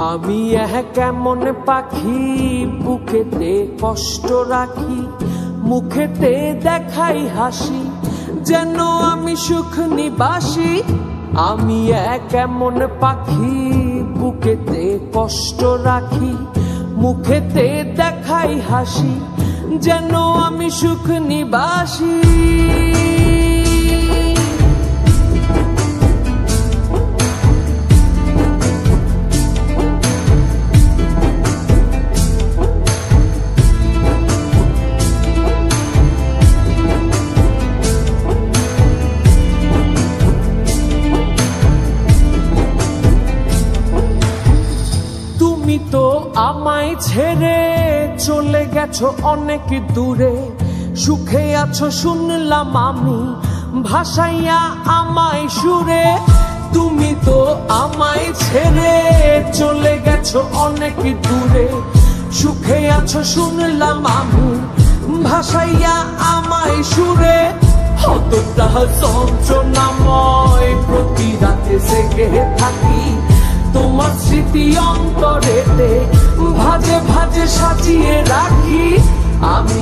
আমি কেমন পাখি বুকেতে কষ্ট রাখি, মুখেতে দেখাই হাসি, যেন আমি সুখ নিবাসী। আমি কেমন পাখি বুকেতে কষ্ট রাখি, মুখেতে দেখাই হাসি, যেন আমি সুখ নিবাসী। তুমি তো আমায় ছেড়ে চলে গেছো অনেক দূরে, সুখে আছো শুনলাম আমি ভাসাইয়া আমায় সুরে। তুমি তো আমায় ছেড়ে চলে গেছো অনেক দূরে, সুখে আছো শুনলাম আমি ভাসাইয়া আমায় সুরে। কতটা যন্ত্রণাময় প্রতি রাতে জেগে থাকি, তোমার স্মৃতি অন্তরেতে ভাজে ভাজে সাজিয়ে রাখি। আমি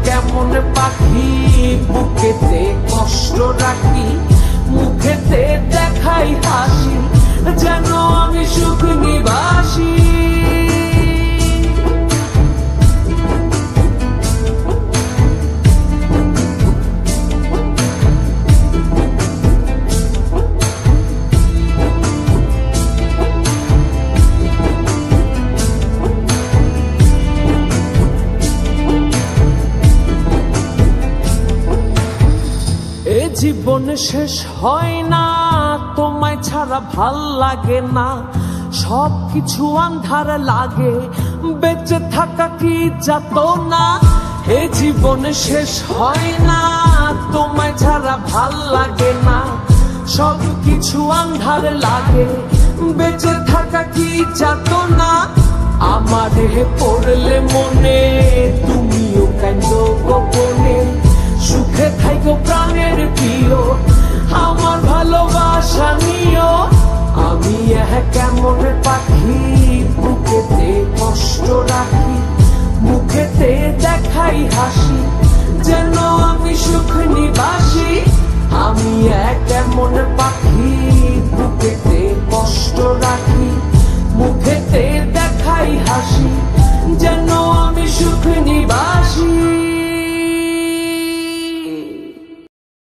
কেমন পাখি বুকেতে কষ্ট রাখি, মুখেতে দেখাই হাসি, যেন আমি সুখ নিবাসী। জীবন শেষ হয় না, তোমায় ছাড়া ভাল লাগে না, সবকিছু আন্ধার লাগে, বেঁচে থাকা কি যাতনা। এ জীবন শেষ হয় না, তোমায় ছাড়া ভাল লাগে না, সবকিছু আন্ধার লাগে, বেঁচে থাকা কি যাতনা। আমারে পড়লে মনে তুমিও কাঁদো গোপনে, সুখে থাইকো প্রাণের প্রিয়, আমার ভালোবাসা নিও। আমি কেমন পাখি বুকেতে কষ্ট রাখি, মুখেতে দেখাই হাসি, যেন আমি সুখ নিবাসী। আমি কেমন পাখি বুকেতে কষ্ট রাখি, মুখেতে দেখাই হাসি,